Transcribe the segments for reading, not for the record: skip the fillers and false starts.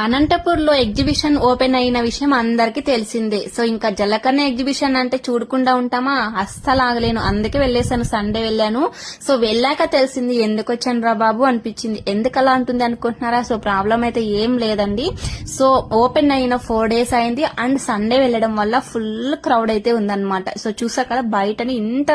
అనంతపూర్ లో exhibition open అయిన విషయం అందరికీ తెలిసిందే. సో ఇంకా జలకన్య ఎగ్జిబిషన్ అంటే చూడకుండా ఉంటామా, అస్సలు ఆగలేను. అందుకే వెళ్ళేసాను, సండే వెళ్ళాను. సో వెళ్ళాక తెలిసింది ఎందుకు వచ్చాను రా బాబు అనిపించింది. ఎందుకు అలా ఉంటుంది అనుకుంటున్నారా? సో ప్రాబ్లం అయితే ఏం లేదండి. సో ఓపెన్ అయిన 4 days అయింది అండ్ సండే వెళ్ళడం వల్ల ఫుల్ క్రౌడ్ అయితే ఉందన్నమాట. సో చూసా కదా బయటని ఇంత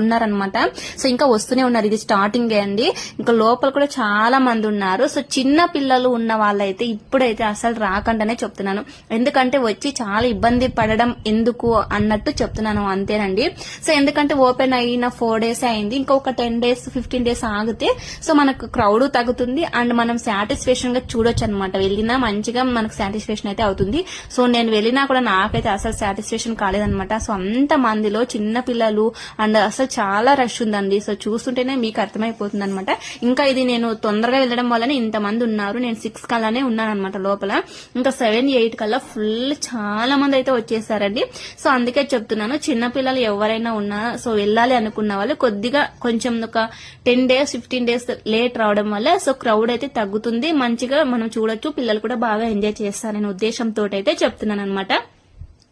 ఉన్నారనమాట. సో ఇంకా వస్తూనే ఉన్నారు. ఇది స్టార్టింగ్ అండి, ఇంకా లోపల కూడా చాలా మంది ఉన్నారు. సో చిన్న పిల్లలు ఉన్న వాళ్ళైతే ఇప్పుడైతే అసలు రాకండానే చెప్తున్నాను. ఎందుకంటే వచ్చి చాలా ఇబ్బంది పడడం ఎందుకు అన్నట్టు చెప్తున్నాను, అంతేనండి. సో ఎందుకంటే ఓపెన్ అయిన 4 days అయింది, ఇంకొక 10 days 15 days ఆగితే సో మనకు క్రౌడ్ తగ్గుతుంది అండ్ మనం సాటిస్ఫాక్షన్ గా చూడొచ్చు అనమాట. వెళ్ళినా మంచిగా మనకు సాటిస్ఫాక్షన్ అయితే అవుతుంది. సో నేను వెళ్ళినా కూడా నాకైతే అసలు సాటిస్ఫాక్షన్ కాలేదనమాట. సో అంత మందిలో చిన్న పిల్లలు అండ్ అసలు చాలా రష్ ఉందండి. సో చూస్తుంటేనే మీకు అర్థమైపోతుంది అనమాట. ఇంకా ఇది నేను తొందరగా వెళ్ళడం వల్లనే ఇంతమంది ఉన్నారు. నేను 6 కల్లానే ఉన్నాను అనమాట లోపల. ఇంకా 7-8 కల్లా ఫుల్ చాలా మంది అయితే వచ్చేసారండి. సో అందుకే చెప్తున్నాను, చిన్న పిల్లలు ఎవరైనా ఉన్నా సో వెళ్ళాలి అనుకున్న వాళ్ళు కొద్దిగా కొంచెం ఒక 10 days 15 days లేట్ రావడం వల్ల సో క్రౌడ్ అయితే తగ్గుతుంది, మంచిగా మనం చూడొచ్చు, పిల్లలు కూడా బాగా ఎంజాయ్ చేస్తారనే ఉద్దేశంతో అయితే చెప్తున్నాను అనమాట.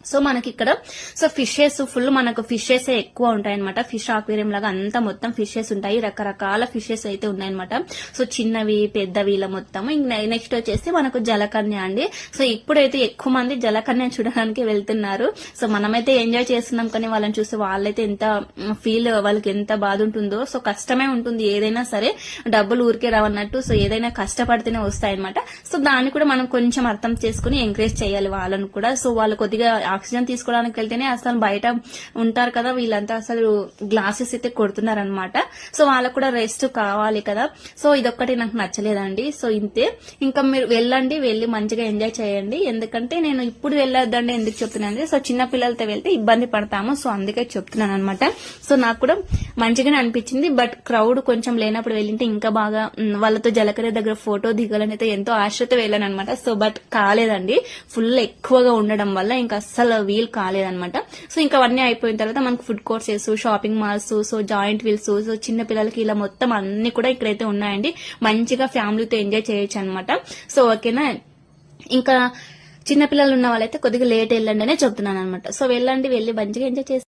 సో మనకి ఇక్కడ సో ఫిషెస్ ఫుల్ మనకు ఫిషెస్ ఎక్కువ ఉంటాయన్నమాట. ఫిష్ ఆక్వేరియం లాగా అంతా మొత్తం ఫిషెస్ ఉంటాయి, రకరకాల ఫిషెస్ అయితే ఉన్నాయన్నమాట. సో చిన్నవి పెద్దవి ఇలా మొత్తం. నెక్స్ట్ వచ్చేసి మనకు జలకన్య అండి. సో ఇప్పుడైతే ఎక్కువ మంది జలకన్య చూడడానికి వెళ్తున్నారు. సో మనమైతే ఎంజాయ్ చేస్తున్నాం, కానీ వాళ్ళని చూస్తే వాళ్ళైతే ఎంత ఫీల్, వాళ్ళకి ఎంత బాధ ఉంటుందో. సో కష్టమే ఉంటుంది ఏదైనా సరే, డబ్బులు ఊరికే రావన్నట్టు. సో ఏదైనా కష్టపడితేనే వస్తాయన్నమాట. సో దాన్ని కూడా మనం కొంచెం అర్థం చేసుకుని ఎంకరేజ్ చేయాలి వాళ్ళను కూడా. సో వాళ్ళు కొద్దిగా ఆక్సిజన్ తీసుకోవడానికి వెళ్తేనే అసలు బయట ఉంటారు కదా వీళ్ళంతా, అసలు గ్లాసెస్ అయితే కొడుతున్నారనమాట. సో వాళ్ళకు కూడా రెస్ట్ కావాలి కదా. సో ఇదొక్కటి నాకు నచ్చలేదండి. సో ఇంతే, ఇంకా మీరు వెళ్ళండి, వెళ్ళి మంచిగా ఎంజాయ్ చేయండి. ఎందుకంటే నేను ఇప్పుడు వెళ్ళొద్దండి ఎందుకు చెప్తున్నాను, సో చిన్న పిల్లలతో వెళ్తే ఇబ్బంది పడతాము. సో అందుకే చెప్తున్నాను అనమాట. సో నాకు కూడా మంచిగానే అనిపించింది, బట్ క్రౌడ్ కొంచెం లేనప్పుడు వెళ్ళింటే ఇంకా బాగా వాళ్ళతో జలకర్య దగ్గర ఫోటో దిగాలని అయితే ఎంతో ఆశతో వెళ్ళాను అనమాట. సో బట్ కాలేదండి, ఫుల్ ఎక్కువగా ఉండడం వల్ల ఇంకా అస్సలు వీల్ కాలేదనమాట. సో ఇంకా అవన్నీ అయిపోయిన తర్వాత మనకు food courses, shopping malls, so joint wheels, so చిన్న పిల్లలకి ఇలా మొత్తం అన్ని కూడా ఇక్కడైతే ఉన్నాయండి. మంచిగా ఫ్యామిలీతో ఎంజాయ్ చేయొచ్చు అనమాట. సో ఓకేనా, ఇంకా చిన్న పిల్లలు ఉన్న వాళ్ళైతే కొద్దిగా లేట్ వెళ్ళండి అనే చెప్తున్నాను అనమాట. సో వెళ్ళండి, వెళ్ళి మంచిగా ఎంజాయ్ చేసి